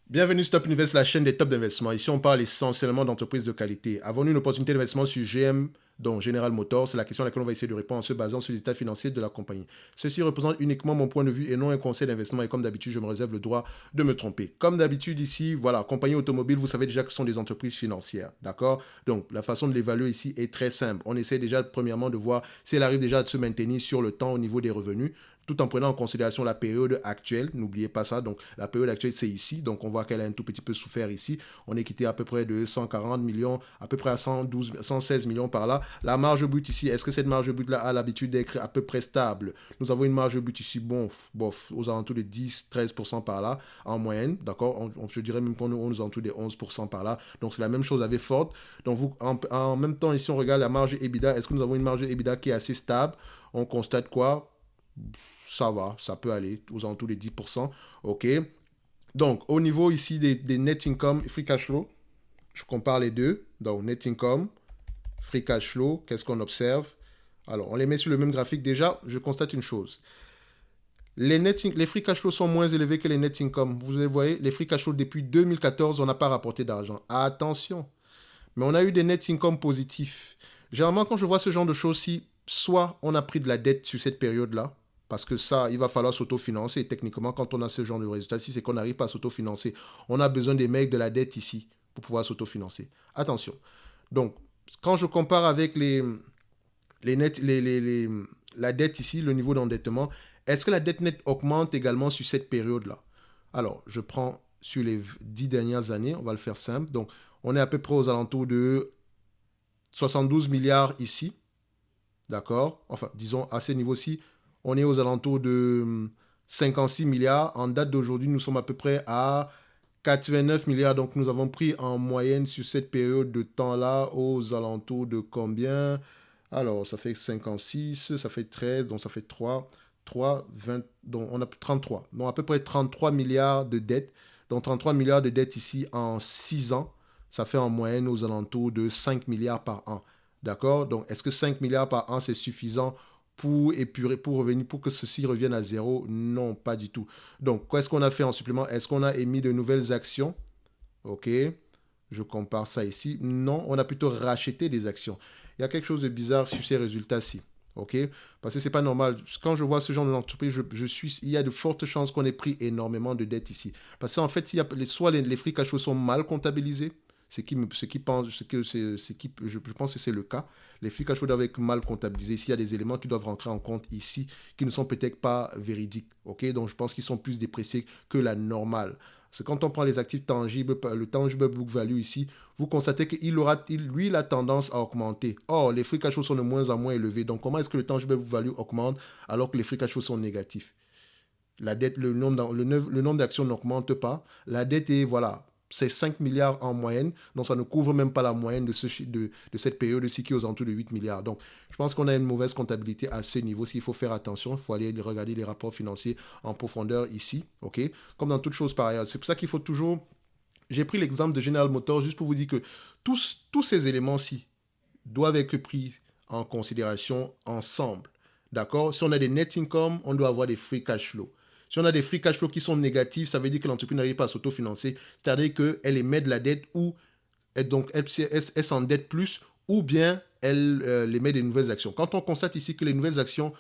Bienvenue sur Top Invest, la chaîne des top d'investissement. Ici, on parle essentiellement d'entreprises de qualité. Avons-nous une opportunité d'investissement sur GM, donc General Motors? C'est la question à laquelle on va essayer de répondre en se basant sur les états financiers de la compagnie. Ceci représente uniquement mon point de vue et non un conseil d'investissement. Et comme d'habitude, je me réserve le droit de me tromper. Comme d'habitude ici, voilà, compagnie automobile, vous savez déjà que ce sont des entreprises financières. D'accord? Donc, la façon de l'évaluer ici est très simple. On essaie déjà, premièrement, de voir si elle arrive déjà à se maintenir sur le temps au niveau des revenus, tout en prenant en considération la période actuelle. N'oubliez pas ça. Donc, la période actuelle, c'est ici. Donc, on voit qu'elle a un tout petit peu souffert ici. On est quitté à peu près de 140 millions, à peu près à 112, 116 millions par là. La marge brute ici, est-ce que cette marge brute-là a l'habitude d'être à peu près stable? Nous avons une marge brute ici, bon, bof, aux alentours de 10-13% par là, en moyenne. D'accord? Je dirais même qu'on est aux alentours des 11% par là. Donc, c'est la même chose avec Ford. Donc, en même temps, ici, on regarde la marge EBITDA. Est-ce que nous avons une marge EBITDA qui est assez stable? On constate quoi? Ça va, ça peut aller aux alentours des 10%. OK. Donc, au niveau ici des net income et free cash flow, je compare les deux. Donc, net income, free cash flow, qu'est-ce qu'on observe? Alors, on les met sur le même graphique. Déjà, je constate une chose. Les free cash flow sont moins élevés que les net income. Vous voyez, les free cash flow depuis 2014, on n'a pas rapporté d'argent. Attention. Mais on a eu des net income positifs. Généralement, quand je vois ce genre de choses-ci, soit on a pris de la dette sur cette période-là, parce que ça, il va falloir s'autofinancer. Et techniquement, quand on a ce genre de résultat-ci, c'est qu'on n'arrive pas à s'autofinancer. On a besoin des mecs de la dette ici pour pouvoir s'autofinancer. Attention. Donc, quand je compare avec la dette ici, le niveau d'endettement, est-ce que la dette nette augmente également sur cette période-là? Alors, je prends sur les 10 dernières années, on va le faire simple. Donc, on est à peu près aux alentours de 72 milliards ici, d'accord? Enfin, disons, à ce niveau-ci, on est aux alentours de 56 milliards. En date d'aujourd'hui, nous sommes à peu près à 89 milliards. Donc, nous avons pris en moyenne sur cette période de temps-là aux alentours de combien? Alors, ça fait 56, ça fait 13, donc ça fait 20, donc on a 33. Donc, à peu près 33 milliards de dettes. Donc, 33 milliards de dettes ici en 6 ans. Ça fait en moyenne aux alentours de 5 milliards par an. D'accord? Donc, est-ce que 5 milliards par an, c'est suffisant pour épurer, pour revenir, pour que ceci revienne à zéro? Non, pas du tout. Donc, qu'est-ce qu'on a fait en supplément? Est-ce qu'on a émis de nouvelles actions? OK. Je compare ça ici. Non, on a plutôt racheté des actions. Il y a quelque chose de bizarre sur ces résultats-ci. OK? Parce que c'est pas normal. Quand je vois ce genre d'entreprise, il y a de fortes chances qu'on ait pris énormément de dettes ici. Parce qu'en fait, soit les free cash flow sont mal comptabilisés, je pense que c'est le cas. Les free cash flow doivent être mal comptabilisés. S'il y a des éléments qui doivent rentrer en compte ici, qui ne sont peut-être pas véridiques. OK? Donc, je pense qu'ils sont plus dépréciés que la normale. Parce que quand on prend les actifs tangibles, le tangible book value ici, vous constatez lui, il a tendance à augmenter. Or, les free cash flow sont de moins en moins élevés. Donc, comment est-ce que le tangible book value augmente alors que les free cash flow sont négatifs? La dette, le nombre d'actions n'augmente pas. La dette est, voilà, c'est 5 milliards en moyenne. Donc, ça ne couvre même pas la moyenne de cette période-ci qui est aux alentours de 8 milliards. Donc, je pense qu'on a une mauvaise comptabilité à ce niveau. S'il faut faire attention, il faut aller regarder les rapports financiers en profondeur ici. OK? Comme dans toute chose par ailleurs. C'est pour ça qu'il faut toujours. J'ai pris l'exemple de General Motors juste pour vous dire que tous ces éléments-ci doivent être pris en considération ensemble. D'accord? Si on a des net income, on doit avoir des free cash flow. Si on a des free cash flow qui sont négatifs, ça veut dire que l'entreprise n'arrive pas à s'autofinancer. C'est-à-dire qu'elle émet de la dette ou elle s'endette plus ou bien elle émet des nouvelles actions. Quand on constate ici que les nouvelles actions,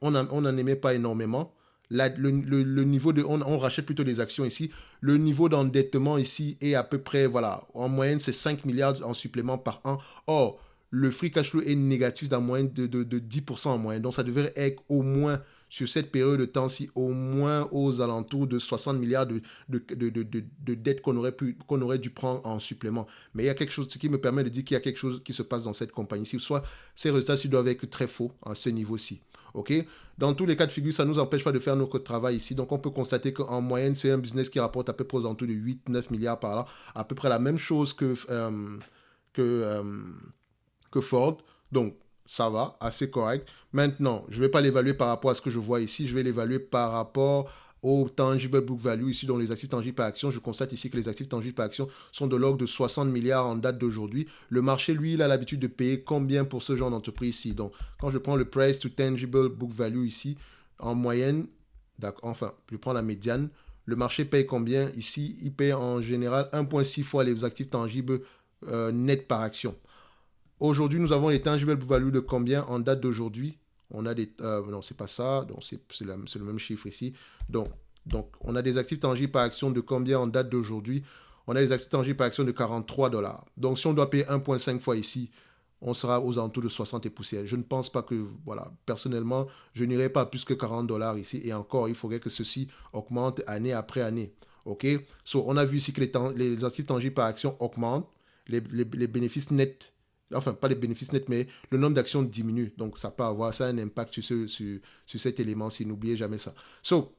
on n'en émet pas énormément, le niveau on rachète plutôt des actions ici. Le niveau d'endettement ici est à peu près, voilà, en moyenne, c'est 5 milliards en supplément par an. Or, le free cash flow est négatif dans moyenne de 10% en moyenne. Donc, ça devrait être au moins sur cette période de temps-ci, au moins aux alentours de 60 milliards de dettes qu'on aurait dû prendre en supplément. Mais il y a quelque chose qui me permet de dire qu'il y a quelque chose qui se passe dans cette compagnie-ci. Soit ces résultats-ci doivent être très faux à ce niveau-ci. OK? Dans tous les cas de figure, ça ne nous empêche pas de faire notre travail ici. Donc, on peut constater qu'en moyenne, c'est un business qui rapporte à peu près aux alentours de 8-9 milliards par là. À peu près la même chose que, euh, que Ford. Donc, ça va, assez correct. Maintenant, je ne vais pas l'évaluer par rapport à ce que je vois ici. Je vais l'évaluer par rapport au tangible book value, ici, dans les actifs tangibles par action. Je constate ici que les actifs tangibles par action sont de l'ordre de 60 milliards en date d'aujourd'hui. Le marché, lui, il a l'habitude de payer combien pour ce genre d'entreprise ici? Donc, quand je prends le price to tangible book value ici, en moyenne, enfin, je prends la médiane, Le marché paye combien? Ici, il paye en général 1,6 fois les actifs tangibles nets par action. Aujourd'hui, nous avons les tangible value de combien en date d'aujourd'hui? On a des... non, c'est pas ça. Donc, c'est le même chiffre ici. Donc, on a des actifs tangibles par action de combien en date d'aujourd'hui? On a des actifs tangibles par action de 43 dollars. Donc, si on doit payer 1,5 fois ici, on sera aux alentours de 60 et poussières. Je ne pense pas que, voilà, personnellement, je n'irai pas plus que 40 dollars ici. Et encore, il faudrait que ceci augmente année après année. OK? So, on a vu ici que les actifs tangibles par action augmentent. Les bénéfices nets, enfin, pas les bénéfices nets, mais le nombre d'actions diminue. Donc, ça peut avoir ça un impact sur cet élément-ci. N'oubliez jamais ça. So,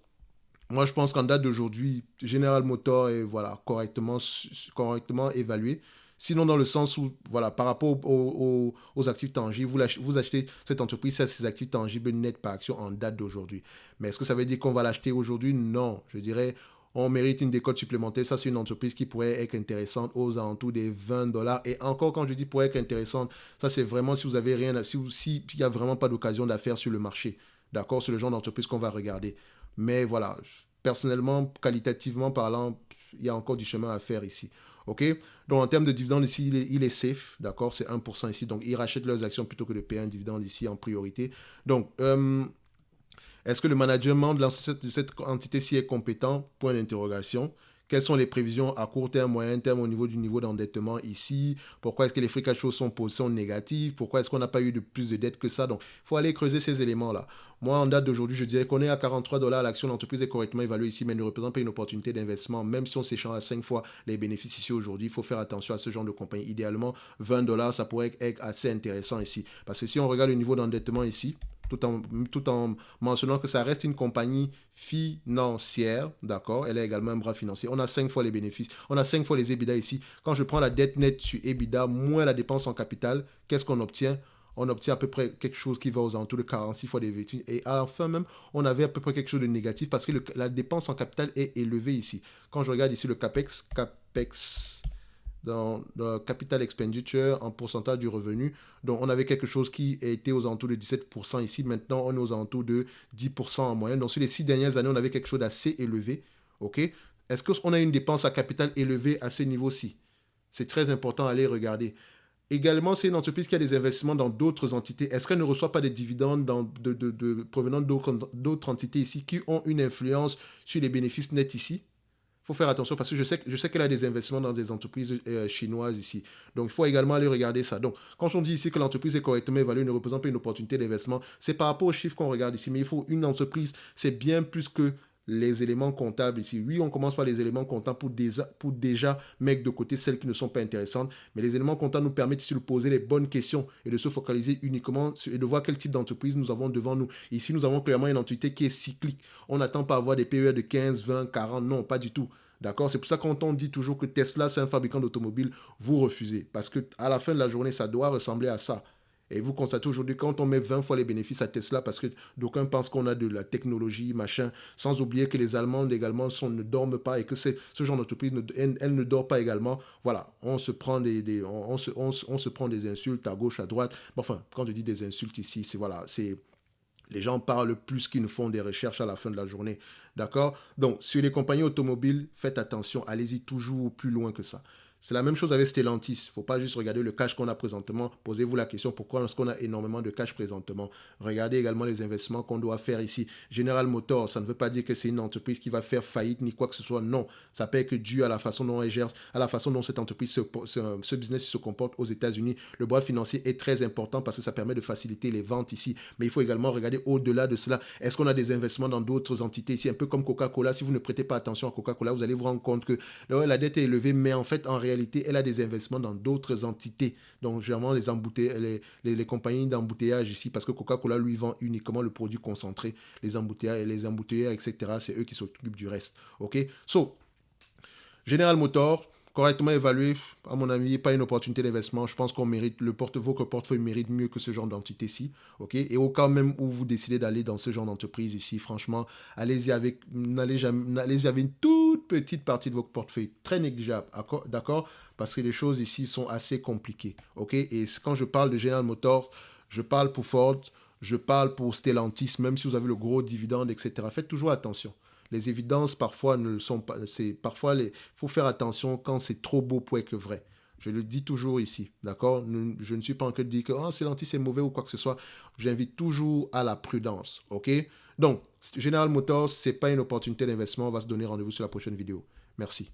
moi, je pense qu'en date d'aujourd'hui, General Motors est voilà, correctement évalué. Sinon, dans le sens où, voilà, par rapport aux actifs tangibles, vous achetez cette entreprise, ça, ses actifs tangibles nets par action en date d'aujourd'hui. Mais est-ce que ça veut dire qu'on va l'acheter aujourd'hui? Non. Je dirais, on mérite une décote supplémentaire. Ça, c'est une entreprise qui pourrait être intéressante aux alentours des 20 dollars. Et encore, quand je dis pourrait être intéressante, ça, c'est vraiment si vous avez rien, s'il n'y a vraiment pas d'occasion d'affaires sur le marché. D'accord? C'est le genre d'entreprise qu'on va regarder. Mais voilà, personnellement, qualitativement parlant, il y a encore du chemin à faire ici. OK? Donc, en termes de dividendes, ici, il est safe. D'accord? C'est 1% ici. Donc, ils rachètent leurs actions plutôt que de payer un dividende ici en priorité. Donc, est-ce que le management de cette entité-ci est compétent? Point d'interrogation. Quelles sont les prévisions à court terme, moyen terme au niveau du niveau d'endettement ici? Pourquoi est-ce que les free cash flows sont négatifs? Pourquoi est-ce qu'on n'a pas eu de plus de dettes que ça? Donc, il faut aller creuser ces éléments-là. Moi, en date d'aujourd'hui, je dirais qu'on est à 43 dollars. L'action d'entreprise est correctement évaluée ici, mais ne représente pas une opportunité d'investissement. Même si on s'échange à 5 fois les bénéfices ici aujourd'hui, il faut faire attention à ce genre de compagnie. Idéalement, 20 dollars, ça pourrait être assez intéressant ici. Parce que si on regarde le niveau d'endettement ici, tout en mentionnant que ça reste une compagnie financière, d'accord? Elle a également un bras financier. On a 5 fois les bénéfices, on a 5 fois les EBITDA ici. Quand je prends la dette nette sur EBITDA moins la dépense en capital, qu'est-ce qu'on obtient? On obtient à peu près quelque chose qui va aux alentours de 46 fois des vertus. Et à la fin même, on avait à peu près quelque chose de négatif parce que la dépense en capital est élevée ici. Quand je regarde ici le CAPEX dans le capital expenditure en pourcentage du revenu. Donc, on avait quelque chose qui était aux alentours de 17% ici. Maintenant, on est aux alentours de 10% en moyenne. Donc, sur les 6 dernières années, on avait quelque chose d'assez élevé. OK? Est-ce qu'on a une dépense à capital élevée à ce niveau-ci? C'est très important à aller regarder. Également, c'est une entreprise qui a des investissements dans d'autres entités. Est-ce qu'elle ne reçoit pas des dividendes provenant d'autres entités ici qui ont une influence sur les bénéfices nets ici? Il faut faire attention parce que je sais qu'elle a des investissements dans des entreprises chinoises ici. Donc, il faut également aller regarder ça. Donc, quand on dit ici que l'entreprise est correctement évaluée, ne représente pas une opportunité d'investissement, c'est par rapport aux chiffres qu'on regarde ici. Mais il faut une entreprise, c'est bien plus que les éléments comptables ici. Oui, on commence par les éléments comptables pour déjà mettre de côté celles qui ne sont pas intéressantes. Mais les éléments comptables nous permettent ici de poser les bonnes questions et de se focaliser uniquement et de voir quel type d'entreprise nous avons devant nous. Ici, nous avons clairement une entité qui est cyclique. On n'attend pas à avoir des périodes de 15, 20, 40. Non, pas du tout. D'accord? C'est pour ça que quand on dit toujours que Tesla, c'est un fabricant d'automobiles, vous refusez. Parce qu'à la fin de la journée, ça doit ressembler à ça. Et vous constatez aujourd'hui, quand on met 20 fois les bénéfices à Tesla, parce que d'aucuns pensent qu'on a de la technologie, machin, sans oublier que les Allemands également ne dorment pas et que ce genre d'entreprise, elle ne dort pas également. Voilà, on se prend on se prend des insultes à gauche, à droite. Enfin, quand je dis des insultes ici, c'est voilà, c'est les gens parlent plus qu'ils ne font des recherches à la fin de la journée. D'accord? Donc, sur les compagnies automobiles, faites attention, allez-y toujours plus loin que ça. C'est la même chose avec Stellantis. Il ne faut pas juste regarder le cash qu'on a présentement. Posez-vous la question pourquoi est-ce qu'on a énormément de cash présentement. Regardez également les investissements qu'on doit faire ici. General Motors, ça ne veut pas dire que c'est une entreprise qui va faire faillite ni quoi que ce soit. Non, ça peut être que dû à la façon dont elle gère, à la façon dont cette entreprise, ce business se comporte aux États-Unis. Le bras financier est très important parce que ça permet de faciliter les ventes ici. Mais il faut également regarder au-delà de cela. Est-ce qu'on a des investissements dans d'autres entités ici? Un peu comme Coca-Cola. Si vous ne prêtez pas attention à Coca-Cola, vous allez vous rendre compte que la dette est élevée, mais en fait, en réalité, elle a des investissements dans d'autres entités. Donc, généralement, les compagnies d'embouteillage ici, parce que Coca-Cola, lui, vend uniquement le produit concentré. Les embouteilleurs, etc., c'est eux qui s'occupent du reste. OK? So, General Motors, correctement évalué, à mon avis, pas une opportunité d'investissement. Je pense qu'on mérite, votre portefeuille mérite mieux que ce genre d'entité-ci. OK? Et au cas même où vous décidez d'aller dans ce genre d'entreprise ici, franchement, allez-y avec une toute petite partie de votre portefeuille, très négligeable. D'accord? Parce que les choses ici sont assez compliquées. OK? Et quand je parle de General Motors, je parle pour Ford, je parle pour Stellantis, même si vous avez le gros dividende, etc. Faites toujours attention. Les évidences, parfois, ne le sont pas. Parfois, il faut faire attention quand c'est trop beau pour être vrai. Je le dis toujours ici, d'accord? Je ne suis pas en train de dire que oh, Stellantis c'est mauvais ou quoi que ce soit. J'invite toujours à la prudence, ok? Donc, General Motors, ce n'est pas une opportunité d'investissement. On va se donner rendez-vous sur la prochaine vidéo. Merci.